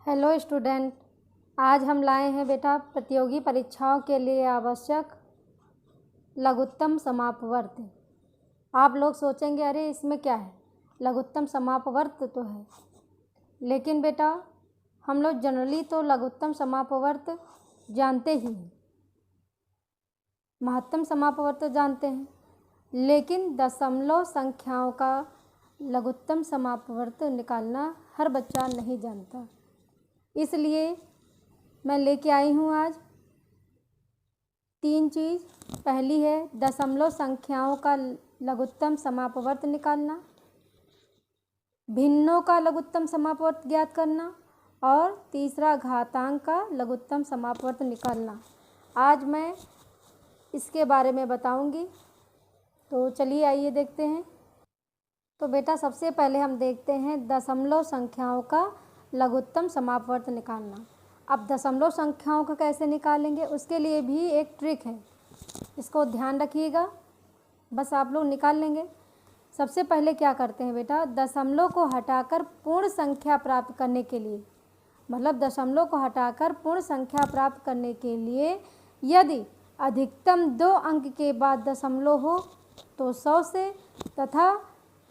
Hello student, आज हम लाए हैं बेटा प्रतियोगी परीक्षाओं के लिए आवश्यक लघुत्तम समापवर्त। आप लोग सोचेंगे अरे इसमें क्या है, लघुत्तम समापवर्त तो है, लेकिन बेटा हम लोग जनरली तो लघुत्तम समापवर्त जानते ही हैं, महत्तम समापवर्त जानते हैं, लेकिन दशमलव संख्याओं का लघुत्तम समापवर्त निकालना हर बच्चा नहीं जानता। इसलिए मैं लेके आई हूँ आज 3 चीज़। पहली है दशमलव संख्याओं का लघुत्तम समापवर्त निकालना, भिन्नों का लघुत्तम समापवर्त ज्ञात करना, और तीसरा घातांक का लघुत्तम समापवर्त निकालना। आज मैं इसके बारे में बताऊंगी, तो चलिए आइए देखते हैं। तो बेटा सबसे पहले हम देखते हैं दशमलव संख्याओं का लघुत्तम समापवर्त निकालना। अब दशमलव संख्याओं को कैसे निकालेंगे, उसके लिए भी एक ट्रिक है, इसको ध्यान रखिएगा, बस आप लोग निकाल लेंगे। सबसे पहले क्या करते हैं बेटा, दशमलव को हटाकर पूर्ण संख्या प्राप्त करने के लिए, मतलब दशमलव को हटाकर पूर्ण संख्या प्राप्त करने के लिए यदि अधिकतम 2 अंक के बाद दशमलव हो तो 100 से, तथा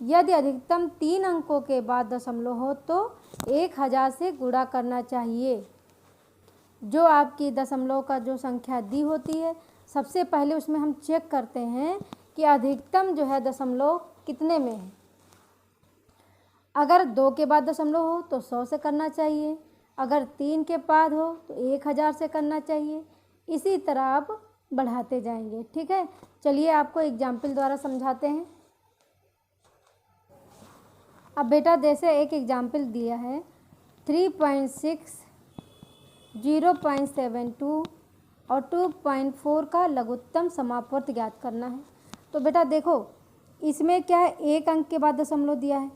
यदि अधिकतम 3 अंकों के बाद दशमलव हो तो 1000 से गुणा करना चाहिए। जो आपकी दशमलव का जो संख्या दी होती है, सबसे पहले उसमें हम चेक करते हैं कि अधिकतम जो है दशमलव कितने में है। अगर 2 के बाद दशमलव हो तो 100 से करना चाहिए, अगर 3 के बाद हो तो 1000 से करना चाहिए। इसी तरह आप बढ़ाते जाएंगे, ठीक है। चलिए आपको एग्जाम्पल द्वारा समझाते हैं। अब बेटा जैसे एक एग्जाम्पल दिया है 3.6, 0.72 और 2.4 का लघुत्तम समापवर्त ज्ञात करना है। तो बेटा देखो, इसमें क्या है, 1 अंक के बाद दशमलव दिया है,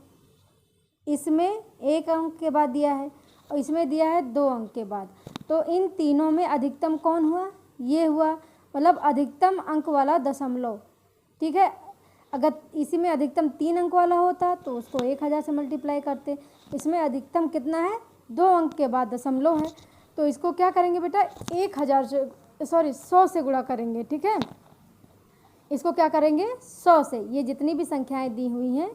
इसमें 1 अंक के बाद दिया है, और इसमें दिया है 2 अंक के बाद। तो इन तीनों में अधिकतम कौन हुआ, ये हुआ, मतलब अधिकतम अंक वाला दशमलव, ठीक है। अगर इसी में अधिकतम 3 अंक वाला होता तो उसको 1000 से मल्टीप्लाई करते। इसमें अधिकतम कितना है, 2 अंक के बाद दशमलव है, तो इसको क्या करेंगे बेटा, 100 से गुणा करेंगे, ठीक है। इसको क्या करेंगे, 100 से, ये जितनी भी संख्याएं दी हुई हैं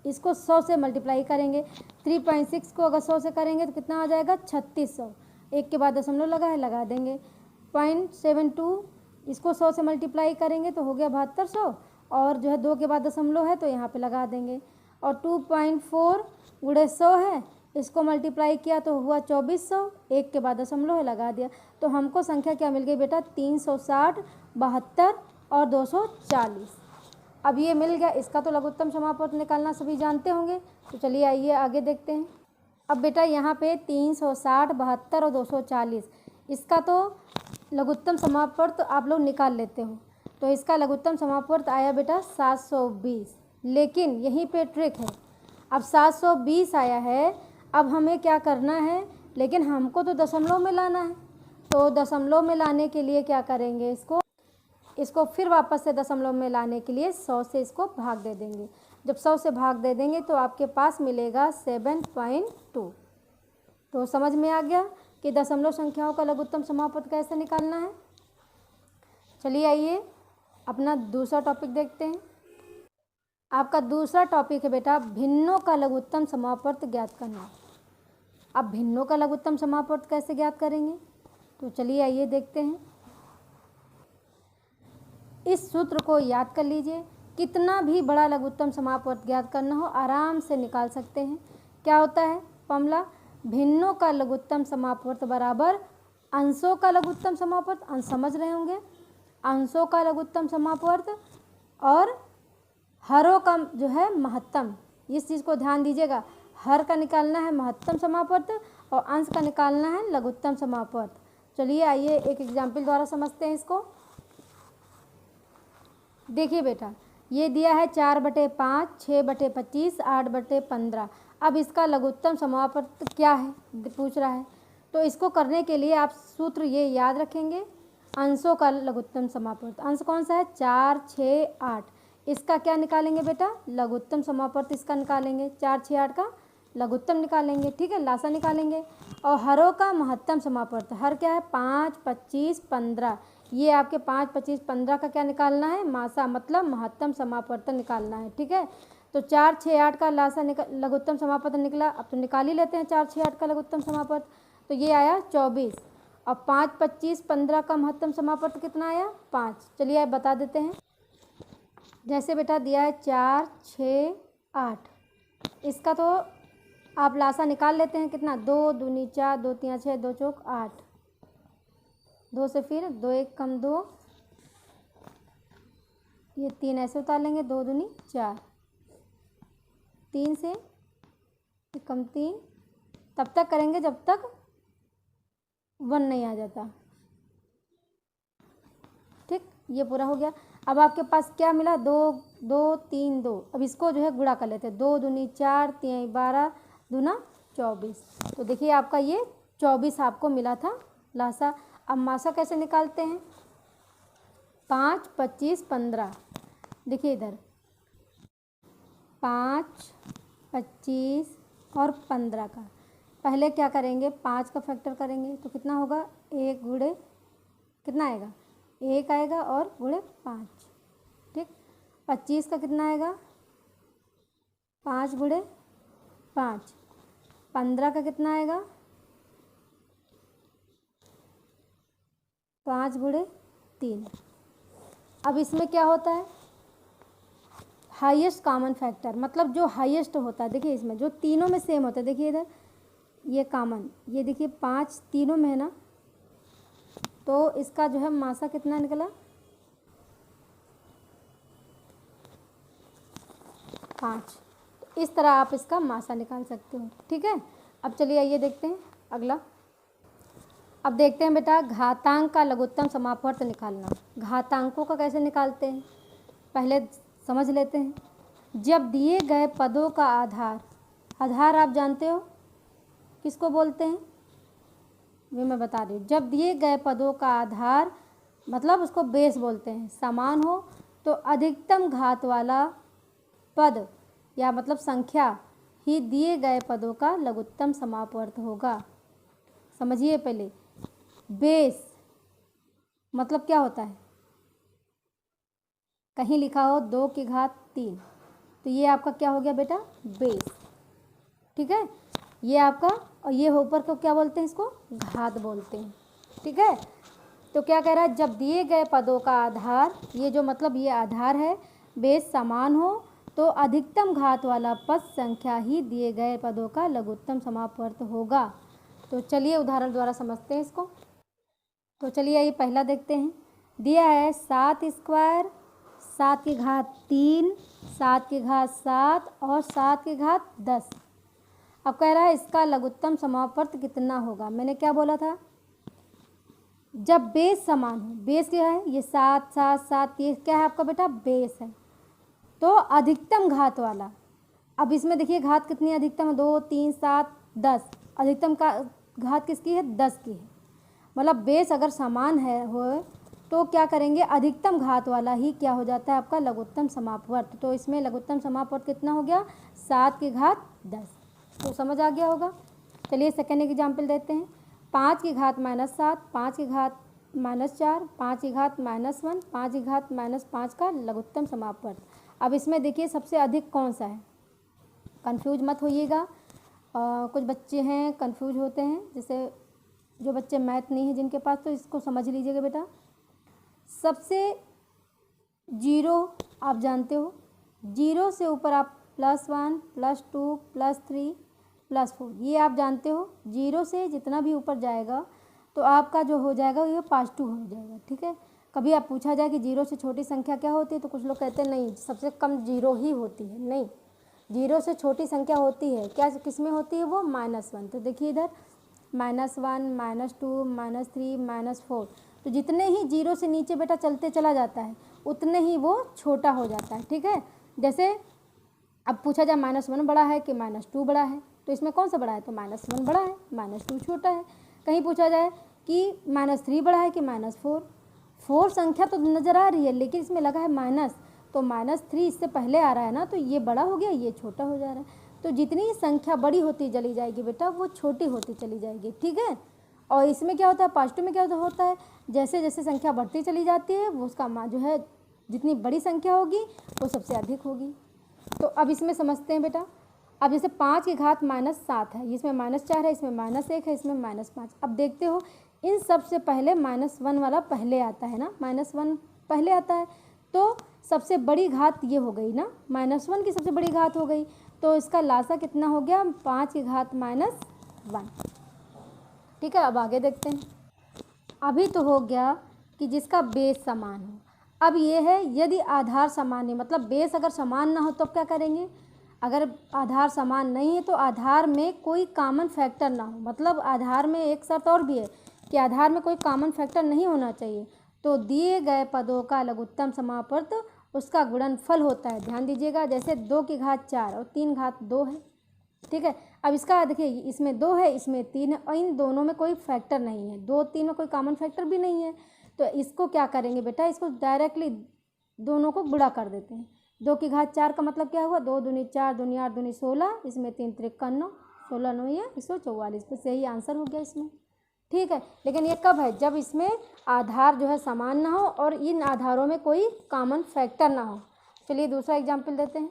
इसको 100 से मल्टीप्लाई करेंगे। 3.6 को अगर 100 से करेंगे तो कितना आ जाएगा, 3600। 1 के बाद दशमलव लगा है, लगा देंगे। 0.72 इसको 100 से मल्टीप्लाई करेंगे तो हो गया 7200, और जो है 2 के बाद दशमलव है तो यहाँ पे लगा देंगे। और 2.4 गुणे 100 है, इसको मल्टीप्लाई किया तो हुआ 2400, 1 के बाद दशमलव है, लगा दिया। तो हमको संख्या क्या मिल गई बेटा, 360, 72 और 240। अब ये मिल गया, इसका तो लघुत्तम समापवर्त निकालना सभी जानते होंगे। तो चलिए आइए आगे देखते हैं। अब बेटा यहाँ पे 360, 72 और 240, इसका तो लघुत्तम समापवर्त आप लोग निकाल लेते हो। तो इसका लघुत्तम समापवर्त आया बेटा 720। लेकिन यहीं पे ट्रिक है, अब 720 आया है, अब हमें क्या करना है, लेकिन हमको तो दशमलव में लाना है। तो दशमलव में लाने के लिए क्या करेंगे, इसको फिर वापस से दशमलव में लाने के लिए 100 से इसको भाग दे देंगे। जब 100 से भाग दे देंगे तो आपके पास मिलेगा 7.2। तो समझ में आ गया कि दशमलव संख्याओं का लघुत्तम समापवर्त कैसे निकालना है। चलिए आइए अपना दूसरा टॉपिक देखते हैं। आपका दूसरा टॉपिक है बेटा भिन्नों का लघुत्तम समापवर्त ज्ञात करना। अब भिन्नों का लघुत्तम समापवर्त कैसे ज्ञात करेंगे, तो चलिए आइए देखते हैं। इस सूत्र को याद कर लीजिए, कितना भी बड़ा लघुत्तम समापवर्त ज्ञात करना हो आराम से निकाल सकते हैं। क्या होता है फॉर्मूला, भिन्नों का लघुत्तम समापवर्त बराबर अंशों का लघुत्तम समापवर्त, अंश समझ रहे होंगे, अंशों का लघुत्तम समापवर्त और हरों का जो है महत्तम। इस चीज़ को ध्यान दीजिएगा, हर का निकालना है महत्तम समापवर्त और अंश का निकालना है लघुत्तम समापवर्त। चलिए आइए एक एग्जाम्पल द्वारा समझते हैं इसको। देखिए बेटा, ये दिया है 4/5, 6/25, 8/15। अब इसका लघुत्तम समापवर्त क्या है पूछ रहा है, तो इसको करने के लिए आप सूत्र ये याद रखेंगे, अंशों का लघुत्तम समापवर्त। अंश कौन सा है, 4, 6, 8। इसका क्या निकालेंगे बेटा, लघुत्तम समापवर्त इसका निकालेंगे, 4, 6, 8 का लघुत्तम निकालेंगे, ठीक है, लासा निकालेंगे। और हरों का महत्तम समापवर्त, हर क्या है 5, 25, 15, ये आपके 5, 25, 15 का क्या निकालना है, मासा मतलब महत्तम समापवर्तन निकालना है, ठीक है। तो 4, 6, 8 का लासा लघुत्तम समापवर्तन निकला। अब तो निकाल ही लेते हैं 4, 6, 8 का लघुत्तम समापवर्त, तो ये आया 24। और 5, 25, 15 का महत्तम समापवर्त कितना आया, 5। चलिए आप बता देते हैं। जैसे बेटा दिया है 4, 6, 8, इसका तो आप लासा निकाल लेते हैं कितना, 2 दूनी 4, 2 तिया 6, 2 चौक 8, 2 से फिर 2 1 कम 2, ये 3 ऐसे उतार लेंगे, 2 दूनी 4, 3 से कम 3, तब तक करेंगे जब तक 1 नहीं आ जाता, ठीक। ये पूरा हो गया। अब आपके पास क्या मिला, 2, 2, 3, 2। अब इसको जो है गुणा कर लेते हैं, 2 दूनी 4, 3 12, दूना 24। तो देखिए आपका ये 24 आपको मिला था लासा। अब मासा कैसे निकालते हैं, 5, 25, 15, देखिए इधर 5, 25 और 15 का पहले क्या करेंगे, 5 का फैक्टर करेंगे तो कितना होगा, 1 गुणे कितना आएगा, 1 आएगा और गुणे 5, ठीक। 25 का कितना आएगा, 5 गुणे 5। 15 का कितना आएगा, 5 गुणे 3। अब इसमें क्या होता है, हाईएस्ट कॉमन फैक्टर, मतलब जो हाईएस्ट होता है, देखिए इसमें जो तीनों में सेम होता है, देखिए इधर ये कॉमन, ये देखिए 5 तीनों में है ना, तो इसका जो है मासा कितना निकला, 5। तो इस तरह आप इसका मासा निकाल सकते हो, ठीक है। अब चलिए आइए देखते हैं अगला। अब देखते हैं बेटा घातांक का लघुत्तम समापवर्त निकालना। घातांकों का कैसे निकालते हैं पहले समझ लेते हैं। जब दिए गए पदों का आधार, आधार आप जानते हो किसको बोलते हैं, ये मैं बता रही हूँ। जब दिए गए पदों का आधार मतलब उसको बेस बोलते हैं, समान हो तो अधिकतम घात वाला पद या मतलब संख्या ही दिए गए पदों का लघुत्तम समापवर्त होगा। समझिए पहले, बेस मतलब क्या होता है, कहीं लिखा हो 2 की घात 3, तो ये आपका क्या हो गया बेटा, बेस, ठीक है। ये आपका, और ये ऊपर को क्या बोलते हैं, इसको घात बोलते हैं, ठीक है। तो क्या कह रहा है, जब दिए गए पदों का आधार, ये जो मतलब ये आधार है, बेस समान हो तो अधिकतम घात वाला पद संख्या ही दिए गए पदों का लघुत्तम समापवर्त होगा। तो चलिए उदाहरण द्वारा समझते हैं इसको। तो चलिए ये पहला देखते हैं। दिया है 7 स्क्वायर, 7 की घात 3, 7 की घात 7 और 7 की घात 10। अब कह रहा है इसका लघुत्तम समापवर्त कितना होगा। मैंने क्या बोला था, जब बेस समान हो, बेस क्या है, ये 7, 7, 7, ये क्या है आपका बेटा, बेस है, तो अधिकतम घात वाला। अब इसमें देखिए घात कितनी अधिकतम है, 2, 3, 7, 10। अधिकतम का घात किसकी है, 10 की है। मतलब बेस अगर समान है हो तो क्या करेंगे, अधिकतम घात वाला ही क्या हो जाता है आपका लघुत्तम समापवर्त। तो इसमें लघुत्तम समापवर्त कितना हो गया, 7 की घात 10। तो समझ आ गया होगा। चलिए सेकेंड एग्जाम्पल देते हैं। 5 की घात -7, 5 की घात -4, 5 की घात -1, 5 की घात -5 का लघुत्तम समापवर्त। अब इसमें देखिए सबसे अधिक कौन सा है, कंफ्यूज मत होइएगा। कुछ बच्चे हैं कंफ्यूज होते हैं, जैसे जो बच्चे मैथ नहीं है जिनके पास, तो इसको समझ लीजिएगा बेटा। सबसे 0 आप जानते हो, 0 से ऊपर आप +1, +2, +3, +4 ये आप जानते हो। 0 से जितना भी ऊपर जाएगा तो आपका जो हो जाएगा ये +2 हो जाएगा, ठीक है। कभी आप पूछा जाए कि 0 से छोटी संख्या क्या होती है, तो कुछ लोग कहते हैं नहीं सबसे कम 0 ही होती है। नहीं, 0 से छोटी संख्या होती है, क्या किस में होती है वो, -1। तो देखिए इधर -1, -2, -3, -4, तो जितने ही 0 से नीचे बेटा चलते चला जाता है उतने ही वो छोटा हो जाता है, ठीक है। जैसे अब पूछा जाए -1 बड़ा है कि -2 बड़ा है, तो इसमें कौन सा बड़ा है, तो -1 बड़ा है, -2 छोटा है। कहीं पूछा जाए कि -3 बड़ा है कि -4, 4 संख्या तो नज़र आ रही है लेकिन इसमें लगा है माइनस, तो -3 इससे पहले आ रहा है ना, तो ये बड़ा हो गया ये छोटा हो जा रहा है। तो जितनी संख्या बड़ी होती चली जाएगी बेटा वो छोटी होती चली जाएगी, ठीक है। और इसमें क्या होता है, पॉजिटिव में क्या होता है, जैसे जैसे संख्या बढ़ती चली जाती है वो उसका मान जो है जितनी बड़ी संख्या होगी वो सबसे अधिक होगी। तो अब इसमें समझते हैं बेटा। अब जैसे 5 की घात -7 है, इसमें -4 है, इसमें -1 है, इसमें -5। अब देखते हो इन सब से पहले -1 वाला पहले आता है ना, -1 पहले आता है, तो सबसे बड़ी घात ये हो गई ना, -1 की सबसे बड़ी घात हो गई। तो इसका लासा कितना हो गया, 5 की घात -1, ठीक है। अब आगे देखते हैं। अभी तो हो गया कि जिसका बेस समान हो। अब ये है यदि आधार समान है, मतलब बेस अगर समान ना हो तो क्या करेंगे, अगर आधार समान नहीं है तो आधार में कोई कॉमन फैक्टर ना हो, मतलब आधार में एक शर्त और भी है कि आधार में कोई कॉमन फैक्टर नहीं होना चाहिए। तो दिए गए पदों का लघुत्तम समापवर्त उसका गुणनफल होता है। ध्यान दीजिएगा, जैसे 2 की घात 4 और 3 घात 2 है, ठीक है। अब इसका देखिए, इसमें 2 है, इसमें 3 है, और इन दोनों में कोई फैक्टर नहीं है, 2 3 में कोई कॉमन फैक्टर भी नहीं है। तो इसको क्या करेंगे बेटा, इसको डायरेक्टली दोनों को गुणा कर देते हैं। 2 की घात 4 का मतलब क्या हुआ, 2 दूनी 4, दूनी 8, दूनी 16, इसमें 3 त्रिक 9, 16 9 ये 144, बस यही आंसर हो गया इसमें, ठीक है। लेकिन ये कब है, जब इसमें आधार जो है समान ना हो और इन आधारों में कोई कॉमन फैक्टर ना हो। चलिए दूसरा एग्जाम्पल देते हैं।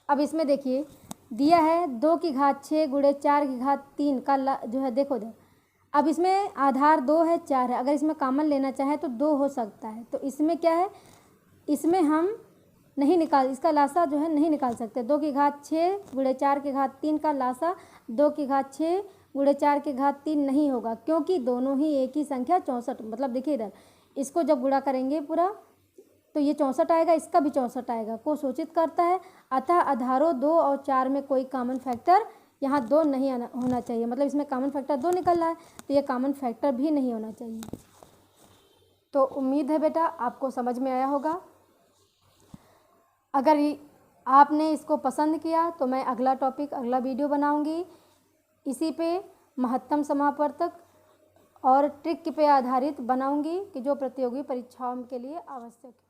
अब इसमें देखिए दिया है 2 की घात 6 गुणे 4 की घात 3 का जो है देखो। अब इसमें आधार 2 है 4 है, अगर इसमें कॉमन लेना चाहे तो 2 हो सकता है। तो इसमें क्या है, इसमें हम नहीं निकाल, इसका लासा जो है नहीं निकाल सकते। 2 की घात 6 गुणे 4 की घात 3 का लासा 2 की घात 6 गुणे 4 की घात 3 नहीं होगा, क्योंकि दोनों ही एक ही संख्या 64, मतलब देखिए इधर इसको जब गुणा करेंगे पूरा तो ये 64 आएगा, इसका भी 64 आएगा, को सूचित करता है। अतः आधारों 2 और 4 में कोई कॉमन फैक्टर यहाँ 2 नहीं होना चाहिए, मतलब इसमें कॉमन फैक्टर 2 निकल रहा है तो ये कॉमन फैक्टर भी नहीं होना चाहिए। तो उम्मीद है बेटा आपको समझ में आया होगा। अगर आपने इसको पसंद किया तो मैं अगला टॉपिक, अगला वीडियो बनाऊंगी इसी पे, महत्तम समापवर्तक और ट्रिक पे आधारित बनाऊंगी कि जो प्रतियोगी परीक्षाओं के लिए आवश्यक है।